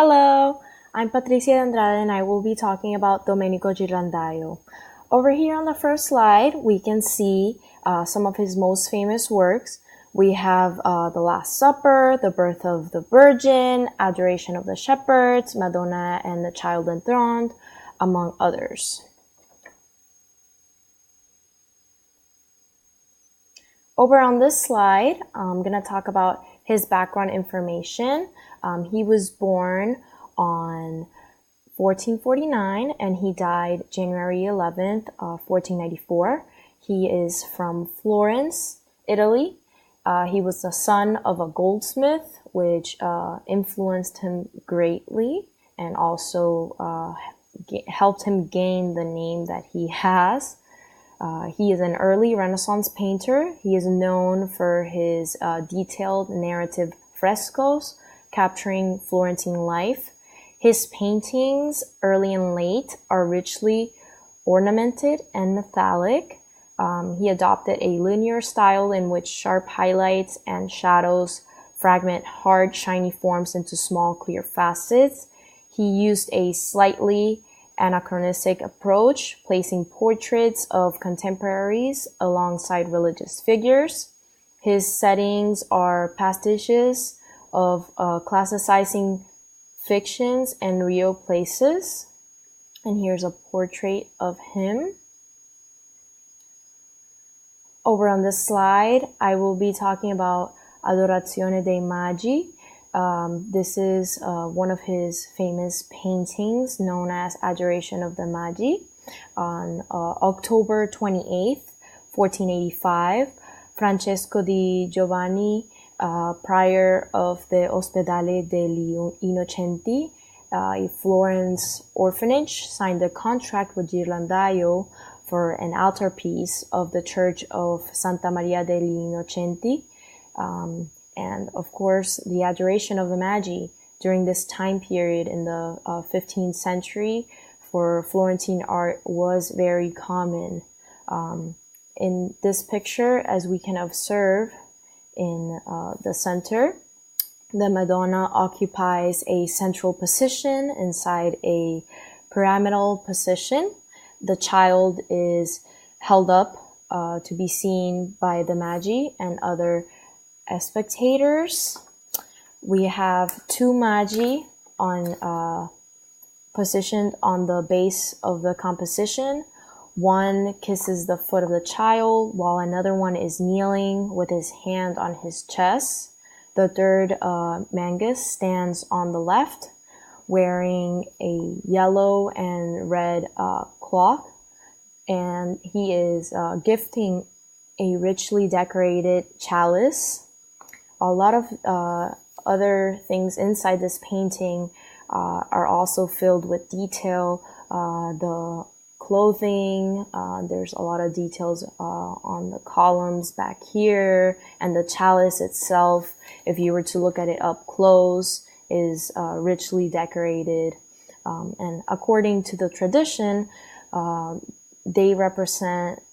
Hello, I'm Patricia Andrade and I will be talking about Domenico Ghirlandaio. Over here on the first slide, we can see some of his most famous works. We have The Last Supper, The Birth of the Virgin, Adoration of the Shepherds, Madonna and the Child Enthroned, among others. Over on this slide, I'm going to talk about his background information. He was born on 1449 and he died January 11th, 1494. He is from Florence, Italy. He was the son of a goldsmith, which influenced him greatly and also helped him gain the name that he has. He is an early Renaissance painter. He is known for his detailed narrative frescoes capturing Florentine life. His paintings, early and late, are richly ornamented and metallic. He adopted a linear style in which sharp highlights and shadows fragment hard, shiny forms into small, clear facets. He used a slightly anachronistic approach, placing portraits of contemporaries alongside religious figures. His settings are pastiches of classicizing fictions and real places. And here's a portrait of him. Over on this slide, I will be talking about Adoration dei Magi. This is one of his famous paintings known as Adoration of the Magi. On October 28th, 1485, Francesco di Giovanni, prior of the Ospedale degli Innocenti, a Florence orphanage, signed a contract with Ghirlandaio for an altarpiece of the Church of Santa Maria degli Innocenti. And of course, the Adoration of the Magi during this time period in the 15th century for Florentine art was very common. In this picture, as we can observe in the center, the Madonna occupies a central position inside a pyramidal position. The child is held up to be seen by the Magi and other spectators. We have two Magi positioned on the base of the composition. One kisses the foot of the child, while another one is kneeling with his hand on his chest. The third Mangus stands on the left, wearing a yellow and red cloth, and he is gifting a richly decorated chalice. A lot of other things inside this painting are also filled with detail. The clothing, there's a lot of details on the columns back here, and the chalice itself, if you were to look at it up close, is richly decorated. And according to the tradition, they represent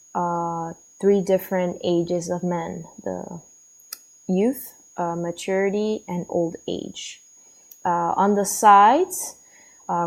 three different ages of men: the youth, maturity, and old age. On the sides,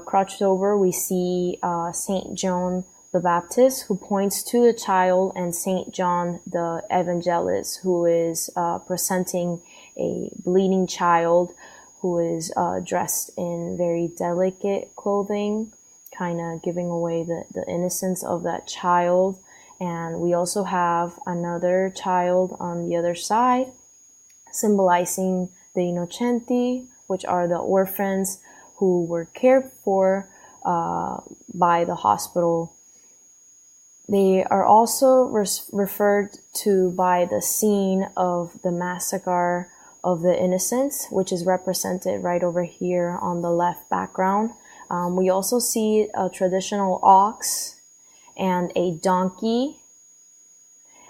crouched over, we see Saint John the Baptist, who points to the child, and Saint John the Evangelist, who is presenting a bleeding child who is dressed in very delicate clothing, kind of giving away the innocence of that child. And we also have another child on the other side, symbolizing the Innocenti, which are the orphans who were cared for by the hospital. They are also referred to by the scene of the massacre of the innocents, which is represented right over here on the left background. We also see a traditional ox and a donkey,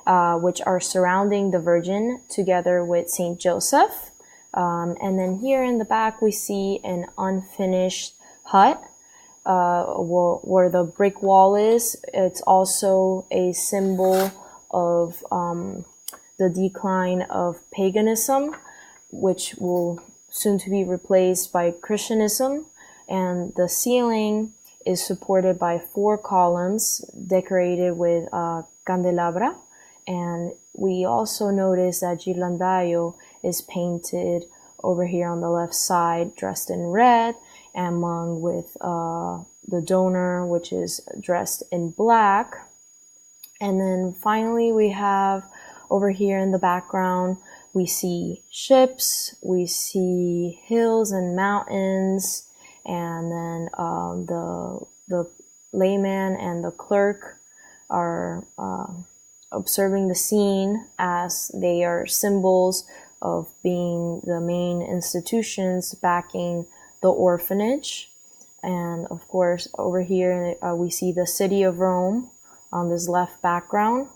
which are surrounding the Virgin together with Saint Joseph. And then here in the back, we see an unfinished hut where the brick wall is. It's also a symbol of the decline of paganism, which will soon to be replaced by Christianism, and the ceiling is supported by 4 columns decorated with candelabra. And we also notice that Ghirlandaio is painted over here on the left side, dressed in red, and among with the donor, which is dressed in black. And then finally we have over here in the background, we see ships, we see hills and mountains, and then the layman and the clerk are observing the scene, as they are symbols of being the main institutions backing the orphanage. And of course, over here we see the city of Rome on this left background,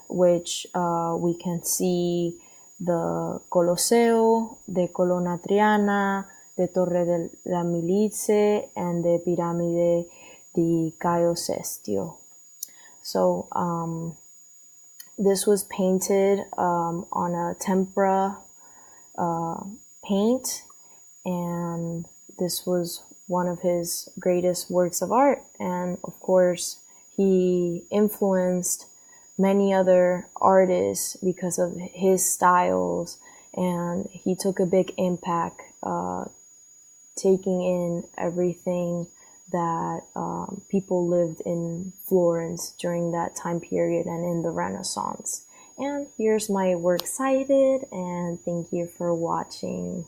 which we can see the Colosseo, the Colonna Triana, the Torre della Milice, and the Piramide di Caio Sestio. So this was painted on a tempera paint, and this was one of his greatest works of art. And of course, he influenced many other artists because of his styles, and he took a big impact taking in everything that people lived in Florence during that time period and in the Renaissance. And here's my works cited, and thank you for watching.